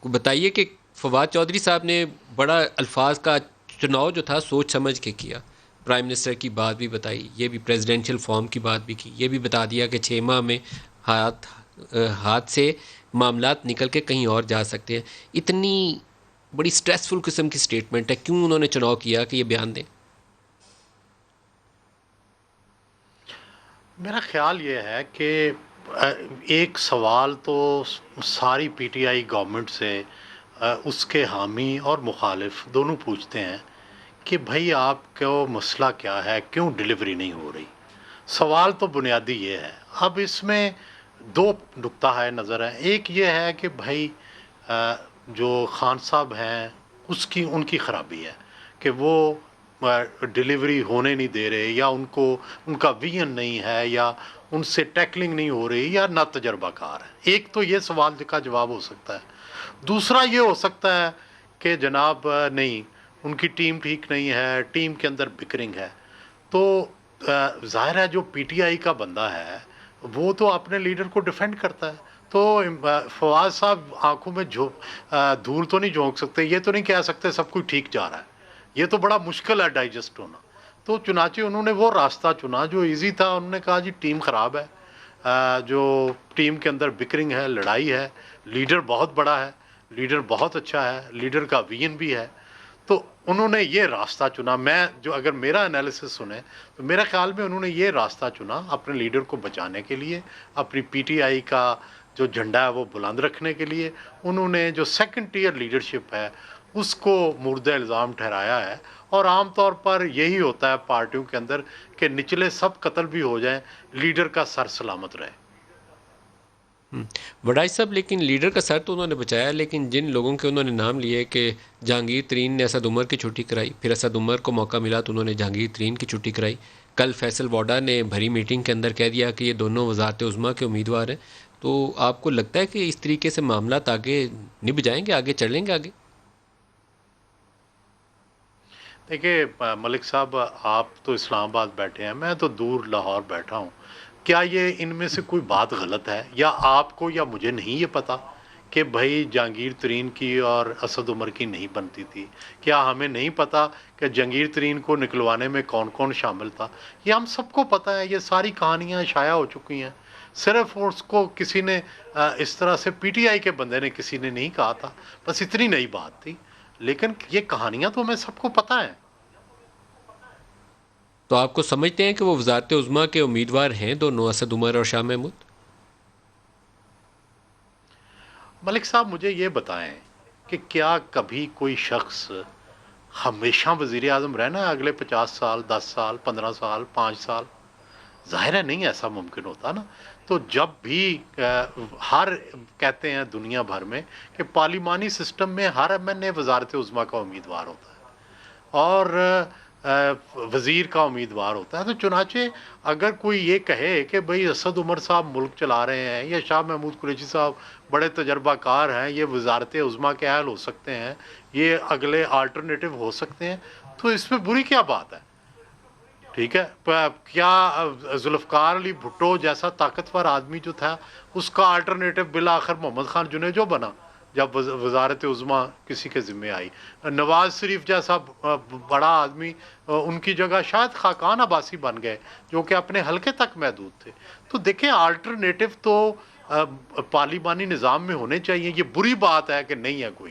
بتائیے کہ فواد چودھری صاحب نے بڑا الفاظ کا چناؤ جو تھا سوچ سمجھ کے کیا. پرائم منسٹر کی بات بھی بتائی, یہ بھی پریزیڈینشیل فارم کی بات بھی کی, یہ بھی بتا دیا کہ 6 ماہ میں ہاتھ سے معاملات نکل کے کہیں اور جا سکتے ہیں. اتنی بڑی سٹریسفل قسم کی سٹیٹمنٹ ہے, کیوں انہوں نے چناؤ کیا کہ یہ بیان دیں؟ میرا خیال یہ ہے کہ ایک سوال تو ساری پی ٹی آئی گورنمنٹ سے اس کے حامی اور مخالف دونوں پوچھتے ہیں کہ بھائی آپ کو مسئلہ کیا ہے, کیوں ڈیلیوری نہیں ہو رہی. سوال تو بنیادی یہ ہے. اب اس میں دو نقطہ ہے نظر ہے. ایک یہ ہے کہ بھائی جو خان صاحب ہیں ان کی خرابی ہے کہ وہ ڈیلیوری ہونے نہیں دے رہے, یا ان کا ویژن نہیں ہے, یا ان سے ٹیکلنگ نہیں ہو رہی, یا نا تجربہ کار ہے. ایک تو یہ سوال کا جواب ہو سکتا ہے. دوسرا یہ ہو سکتا ہے کہ جناب نہیں, ان کی ٹیم ٹھیک نہیں ہے, ٹیم کے اندر بکرنگ ہے. تو ظاہر ہے جو پی ٹی آئی کا بندہ ہے وہ تو اپنے لیڈر کو ڈیفینڈ کرتا ہے. تو فواز صاحب آنکھوں میں دھول تو نہیں جھونک سکتے, یہ تو نہیں کہہ سکتے سب کچھ ٹھیک جا رہا ہے. یہ تو بڑا مشکل ہے ڈائجسٹ ہونا. تو چنانچہ انہوں نے وہ راستہ چنا جو ایزی تھا. انہوں نے کہا جی ٹیم خراب ہے, جو ٹیم کے اندر بکرنگ ہے, لڑائی ہے, لیڈر بہت بڑا ہے, لیڈر بہت اچھا ہے, لیڈر کا ویژن بھی ہے. تو انہوں نے یہ راستہ چنا. اگر میرا انالیسس سنیں تو میرے خیال میں انہوں نے یہ راستہ چنا اپنے لیڈر کو بچانے کے لیے, اپنی پی ٹی آئی کا جو جھنڈا ہے وہ بلند رکھنے کے لیے. انہوں نے جو سیکنڈ ٹیئر لیڈرشپ ہے اس کو مورد الزام ٹھہرایا ہے. اور عام طور پر یہی ہوتا ہے پارٹیوں کے اندر کہ نچلے سب قتل بھی ہو جائیں, لیڈر کا سر سلامت رہے. وڈائی صاحب, لیکن لیڈر کا سر تو انہوں نے بچایا, لیکن جن لوگوں کے انہوں نے نام لیے کہ جہانگیر ترین نے اسد عمر کی چھٹی کرائی, پھر اسد عمر کو موقع ملا تو انہوں نے جہانگیر ترین کی چھٹی کرائی. کل فیصل واڈا نے بھری میٹنگ کے اندر کہہ دیا کہ یہ دونوں وزارت عظمیٰ کے امیدوار ہیں. تو آپ کو لگتا ہے کہ اس طریقے سے معاملات آگے نبھ جائیں گے, آگے چلیں گے آگے؟ دیکھیے ملک صاحب, آپ تو اسلام آباد بیٹھے ہیں, میں تو دور لاہور بیٹھا ہوں. کیا یہ ان میں سے کوئی بات غلط ہے, یا آپ کو یا مجھے نہیں یہ پتا کہ بھائی جہانگیر ترین کی اور اسد عمر کی نہیں بنتی تھی؟ کیا ہمیں نہیں پتا کہ جہانگیر ترین کو نکلوانے میں کون کون شامل تھا؟ یہ ہم سب کو پتا ہے. یہ ساری کہانیاں شائع ہو چکی ہیں. صرف اس کو کسی نے اس طرح سے پی ٹی آئی کے بندے نے کسی نے نہیں کہا تھا, بس اتنی نئی بات تھی. لیکن یہ کہانیاں تو ہمیں سب کو پتا ہے. تو آپ کو سمجھتے ہیں کہ وہ وزارت عظمیٰ کے امیدوار ہیں دونوں, اسد عمر اور شاہ محمود؟ ملک صاحب مجھے یہ بتائیں کہ کیا کبھی کوئی شخص ہمیشہ وزیر اعظم رہنا ہے اگلے 50 سال, 10 سال, 15 سال, 5 سال؟ ظاہر ہے نہیں ایسا ممکن ہوتا نا. تو جب بھی ہر کہتے ہیں دنیا بھر میں کہ پارلیمانی سسٹم میں ہر ایم این اے وزارت عظمیٰ کا امیدوار ہوتا ہے اور وزیر کا امیدوار ہوتا ہے. تو چنانچہ اگر کوئی یہ کہے کہ بھئی اسد عمر صاحب ملک چلا رہے ہیں, یا شاہ محمود قریشی صاحب بڑے تجربہ کار ہیں, یہ وزارت عظمیٰ کے اہل ہو سکتے ہیں, یہ اگلے آلٹرنیٹو ہو سکتے ہیں, تو اس میں بری کیا بات ہے؟ ٹھیک ہے. کیا ذوالفقار علی بھٹو جیسا طاقتور آدمی جو تھا اس کا آلٹرنیٹو بالآخر محمد خان جنیجو بنا جب وزارت عظمیٰ کسی کے ذمہ آئی؟ نواز شریف جیسا بڑا آدمی, ان کی جگہ شاید خاقان عباسی بن گئے جو کہ اپنے حلقے تک محدود تھے. تو دیکھیں آلٹرنیٹو تو پارلیمانی نظام میں ہونے چاہیے. یہ بری بات ہے کہ نہیں ہے کوئی.